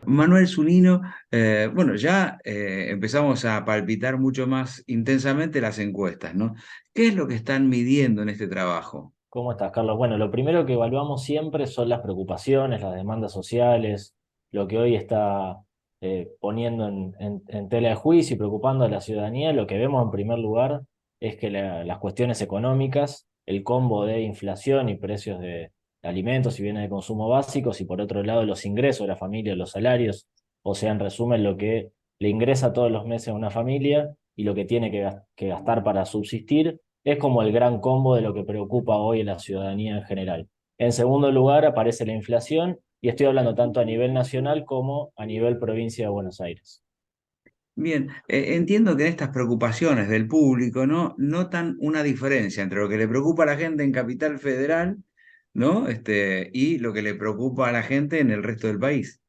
Manuel Zunino, bueno, ya empezamos a palpitar mucho más intensamente las encuestas, ¿no? ¿Qué es lo que están midiendo en este trabajo? ¿Cómo estás, Carlos? Bueno, lo primero que evaluamos siempre son las preocupaciones, las demandas sociales, lo que hoy está poniendo en tela de juicio y preocupando a la ciudadanía. Lo que vemos en primer lugar es que las cuestiones económicas, el combo de inflación y precios de alimentos y bienes de consumo básicos, y por otro lado los ingresos de la familia, los salarios, o sea, en resumen, lo que le ingresa todos los meses a una familia y lo que tiene que gastar para subsistir es como el gran combo de lo que preocupa hoy a la ciudadanía en general. En segundo lugar aparece la inflación y estoy hablando tanto a nivel nacional como a nivel provincia de Buenos Aires. Bien, entiendo que en estas preocupaciones del público, ¿no? Notan una diferencia entre lo que le preocupa a la gente en Capital Federal, ¿no? Y lo que le preocupa a la gente en el resto del país.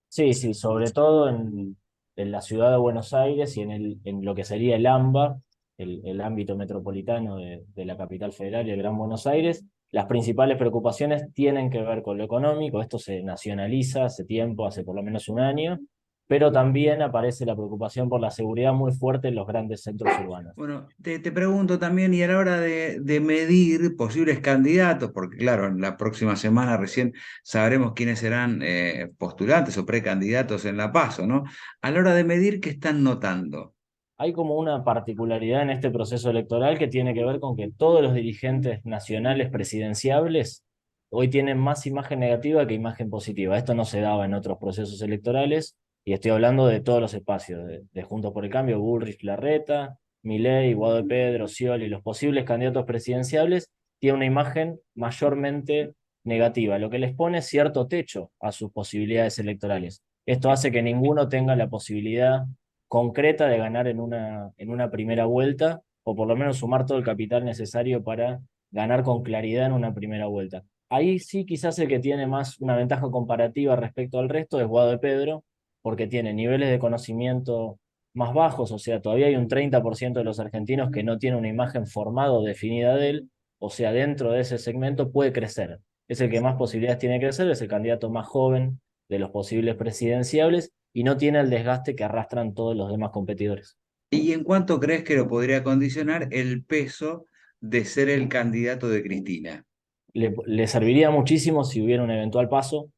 Sí, sí, sobre todo en la ciudad de Buenos Aires y en lo que sería el AMBA, el ámbito metropolitano de la capital federal y el Gran Buenos Aires. Las principales preocupaciones tienen que ver con lo económico. Esto se nacionaliza hace tiempo, hace por lo menos un año, pero también aparece la preocupación por la seguridad muy fuerte en los grandes centros urbanos. Bueno, te pregunto también, y a la hora de medir posibles candidatos, porque claro, en la próxima semana recién sabremos quiénes serán postulantes o precandidatos en la PASO, ¿no? A la hora de medir, ¿qué están notando? Hay como una particularidad en este proceso electoral que tiene que ver con que todos los dirigentes nacionales presidenciables hoy tienen más imagen negativa que imagen positiva. Esto no se daba en otros procesos electorales y estoy hablando de todos los espacios, de Juntos por el Cambio, Bullrich, Larreta, Milei, Guado de Pedro, Scioli, los posibles candidatos presidenciables tienen una imagen mayormente negativa, lo que les pone cierto techo a sus posibilidades electorales. Esto hace que ninguno tenga la posibilidad concreta de ganar en una primera vuelta, o por lo menos sumar todo el capital necesario para ganar con claridad en una primera vuelta. Ahí sí, quizás el que tiene más una ventaja comparativa respecto al resto es Guado de Pedro, porque tiene niveles de conocimiento más bajos, o sea, todavía hay un 30% de los argentinos que no tiene una imagen formada o definida de él, o sea, dentro de ese segmento puede crecer. Es el que más posibilidades tiene de crecer, es el candidato más joven de los posibles presidenciables y no tiene el desgaste que arrastran todos los demás competidores. ¿Y en cuánto crees que lo podría condicionar el peso de ser el candidato de Cristina? Le serviría muchísimo si hubiera un eventual paso.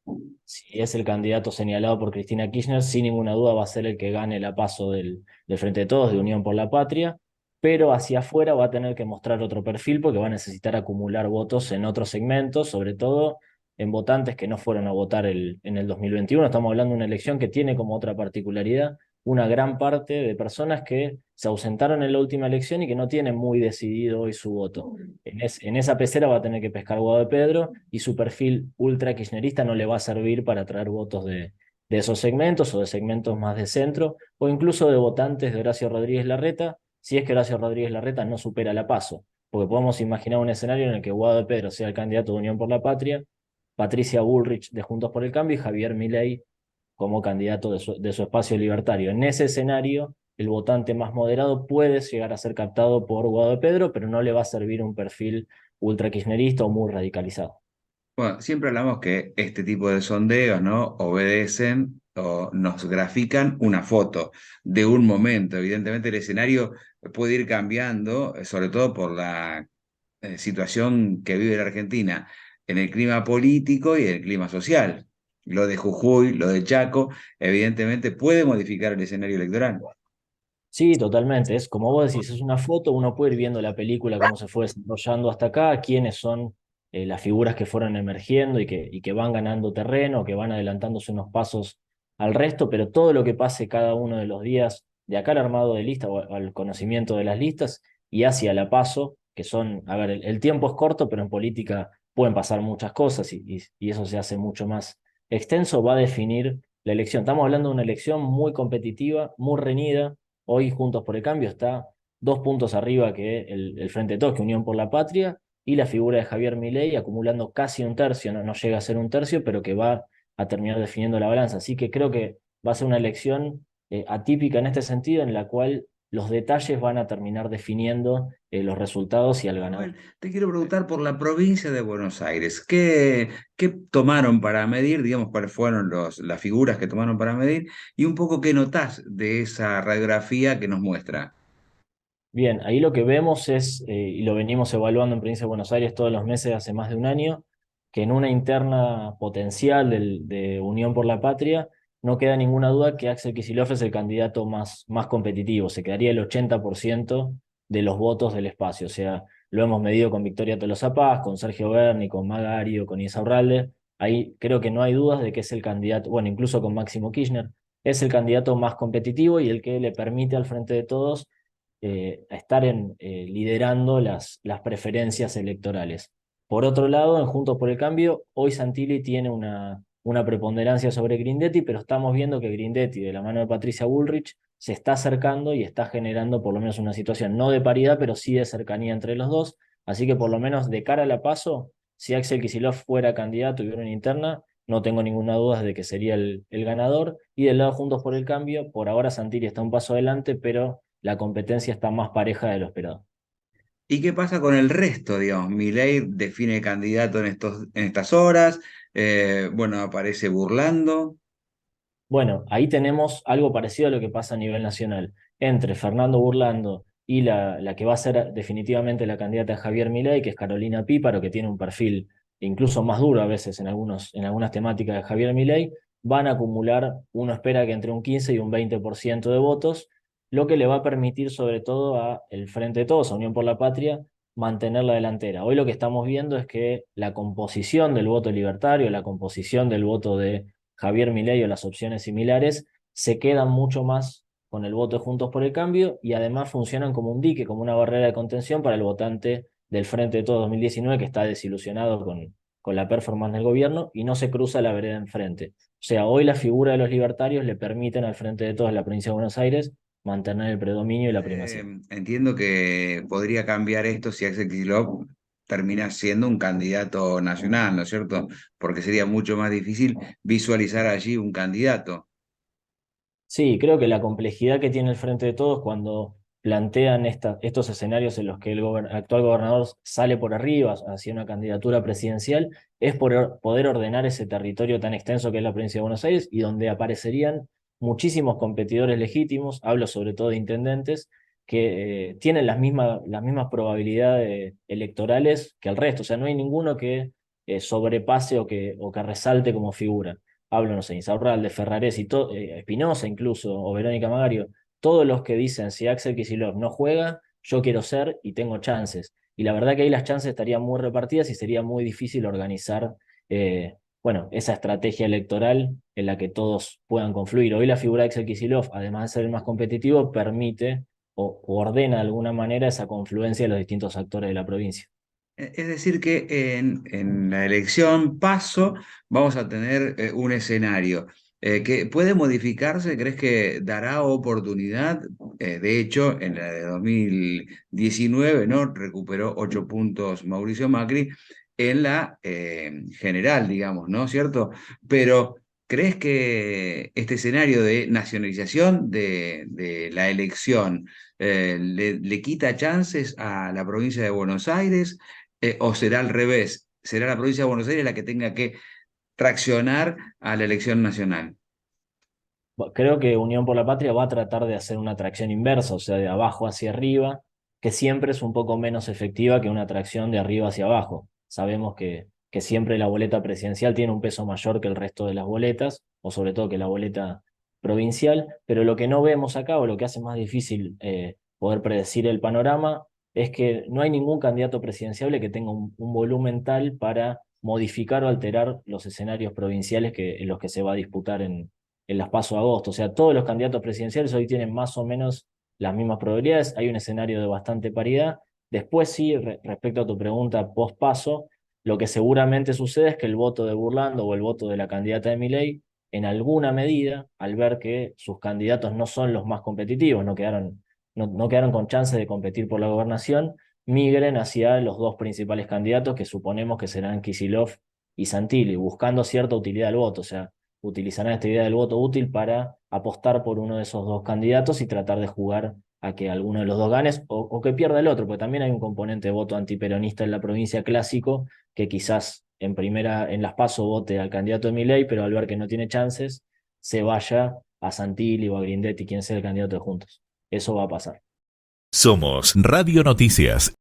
Si es el candidato señalado por Cristina Kirchner, sin ninguna duda va a ser el que gane la paso del Frente de Todos, de Unión por la Patria, pero hacia afuera va a tener que mostrar otro perfil porque va a necesitar acumular votos en otros segmentos, sobre todo en votantes que no fueron a votar en el 2021. Estamos hablando de una elección que tiene como otra particularidad una gran parte de personas que se ausentaron en la última elección y que no tienen muy decidido hoy su voto. En esa pecera va a tener que pescar Guado de Pedro y su perfil ultra kirchnerista no le va a servir para atraer votos de esos segmentos o de segmentos más de centro o incluso de votantes de Horacio Rodríguez Larreta, si es que Horacio Rodríguez Larreta no supera la PASO. Porque podemos imaginar un escenario en el que Guado de Pedro sea el candidato de Unión por la Patria, Patricia Bullrich de Juntos por el Cambio y Javier Milei como candidato de su espacio libertario. En ese escenario, el votante más moderado puede llegar a ser captado por Guado de Pedro, pero no le va a servir un perfil ultra kirchnerista o muy radicalizado. Bueno, siempre hablamos que este tipo de sondeos, ¿no? Obedecen o nos grafican una foto de un momento. Evidentemente el escenario puede ir cambiando, sobre todo por la situación que vive la Argentina en el clima político y en el clima social. Lo de Jujuy, lo de Chaco, evidentemente puede modificar el escenario electoral. Sí, totalmente. Es como vos decís, es una foto, uno puede ir viendo la película, cómo se fue desarrollando hasta acá, quiénes son las figuras que fueron emergiendo y que van ganando terreno, que van adelantándose unos pasos al resto, pero todo lo que pase cada uno de los días, de acá al armado de lista o al conocimiento de las listas y hacia la paso, que son, a ver, el tiempo es corto, pero en política pueden pasar muchas cosas y eso se hace mucho más extenso, va a definir la elección. Estamos hablando de una elección muy competitiva, muy reñida. Hoy Juntos por el Cambio está 2 puntos arriba que el Frente de Todos, que Unión por la Patria, y la figura de Javier Milei acumulando casi un tercio, no llega a ser un tercio, pero que va a terminar definiendo la balanza. Así que creo que va a ser una elección atípica en este sentido, en la cual los detalles van a terminar definiendo los resultados y al ganador. Samuel, te quiero preguntar por la provincia de Buenos Aires. ¿Qué tomaron para medir? Digamos, cuáles fueron las figuras que tomaron para medir y un poco qué notás de esa radiografía que nos muestra. Bien, ahí lo que vemos es, y lo venimos evaluando en Provincia de Buenos Aires todos los meses hace más de un año, que en una interna potencial de Unión por la Patria no queda ninguna duda que Axel Kicillof es el candidato más competitivo. Se quedaría el 80% de los votos del espacio. O sea, lo hemos medido con Victoria Tolosa Paz, con Sergio Berni, con Magario, con Insaurralde. Ahí creo que no hay dudas de que es el candidato, bueno, incluso con Máximo Kirchner, es el candidato más competitivo y el que le permite al frente de todos estar liderando las preferencias electorales. Por otro lado, en Juntos por el Cambio, hoy Santilli tiene una preponderancia sobre Grindetti, pero estamos viendo que Grindetti, de la mano de Patricia Bullrich, se está acercando y está generando por lo menos una situación no de paridad, pero sí de cercanía entre los dos. Así que por lo menos de cara a la PASO, si Axel Kicillof fuera candidato y hubiera una interna, no tengo ninguna duda de que sería el ganador. Y del lado Juntos por el Cambio, por ahora Santilli está un paso adelante, pero la competencia está más pareja de lo esperado. ¿Y qué pasa con el resto, digamos? Milei define candidato en estas horas, bueno, aparece burlando. Bueno, ahí tenemos algo parecido a lo que pasa a nivel nacional. Entre Fernando Burlando y la que va a ser definitivamente la candidata de Javier Milei, que es Carolina Píparo, que tiene un perfil incluso más duro a veces en algunas temáticas de Javier Milei, van a acumular, uno espera que entre un 15 y un 20% de votos, lo que le va a permitir sobre todo a el Frente de Todos, a Unión por la Patria, mantener la delantera. Hoy lo que estamos viendo es que la composición del voto libertario, la composición del voto de Javier Milei o las opciones similares, se quedan mucho más con el voto de Juntos por el Cambio y además funcionan como un dique, como una barrera de contención para el votante del Frente de Todos 2019 que está desilusionado con la performance del gobierno y no se cruza la vereda enfrente. O sea, hoy la figura de los libertarios le permiten al Frente de Todos de la provincia de Buenos Aires mantener el predominio y la primacía. Entiendo que podría cambiar esto si Axel Kicillof termina siendo un candidato nacional, ¿no es cierto? Porque sería mucho más difícil visualizar allí un candidato. Sí, creo que la complejidad que tiene el Frente de Todos cuando plantean estos escenarios en los que el actual gobernador sale por arriba hacia una candidatura presidencial es poder ordenar ese territorio tan extenso que es la provincia de Buenos Aires y donde aparecerían muchísimos competidores legítimos, hablo sobre todo de intendentes, que tienen las mismas probabilidades electorales que el resto, o sea, no hay ninguno que sobrepase o que resalte como figura. Hablo, no sé, Insaurralde, Ferrares y Espinosa incluso, o Verónica Magario, todos los que dicen si Axel Kicillof no juega, yo quiero ser y tengo chances. Y la verdad que ahí las chances estarían muy repartidas y sería muy difícil organizar, bueno, esa estrategia electoral en la que todos puedan confluir. Hoy la figura de Axel Kicillof, además de ser el más competitivo, permite o ordena de alguna manera esa confluencia de los distintos actores de la provincia. Es decir, que en la elección paso vamos a tener un escenario que puede modificarse. ¿Crees que dará oportunidad? De hecho, en la de 2019, ¿no? Recuperó 8 puntos Mauricio Macri en la general, digamos, ¿no? ¿Cierto? Pero ¿crees que este escenario de nacionalización de la elección le quita chances a la provincia de Buenos Aires? ¿O será al revés? ¿Será la provincia de Buenos Aires la que tenga que traccionar a la elección nacional? Creo que Unión por la Patria va a tratar de hacer una tracción inversa, o sea, de abajo hacia arriba, que siempre es un poco menos efectiva que una tracción de arriba hacia abajo. Sabemos que siempre la boleta presidencial tiene un peso mayor que el resto de las boletas, o sobre todo que la boleta provincial, pero lo que no vemos acá, o lo que hace más difícil poder predecir el panorama, es que no hay ningún candidato presidenciable que tenga un volumen tal para modificar o alterar los escenarios provinciales en los que se va a disputar en las PASO agosto. O sea, todos los candidatos presidenciales hoy tienen más o menos las mismas probabilidades. Hay un escenario de bastante paridad. Después sí, respecto a tu pregunta post-PASO, lo que seguramente sucede es que el voto de Burlando o el voto de la candidata de Milei, en alguna medida, al ver que sus candidatos no son los más competitivos, no quedaron con chance de competir por la gobernación, migren hacia los dos principales candidatos que suponemos que serán Kicillof y Santilli, buscando cierta utilidad del voto. O sea, utilizarán esta idea del voto útil para apostar por uno de esos dos candidatos y tratar de jugar a que alguno de los dos ganes o que pierda el otro, porque también hay un componente de voto antiperonista en la provincia clásico que quizás en las PASO vote al candidato de Milei, pero al ver que no tiene chances, se vaya a Santilli o a Grindetti, quien sea el candidato de Juntos. Eso va a pasar. Somos Radio Noticias.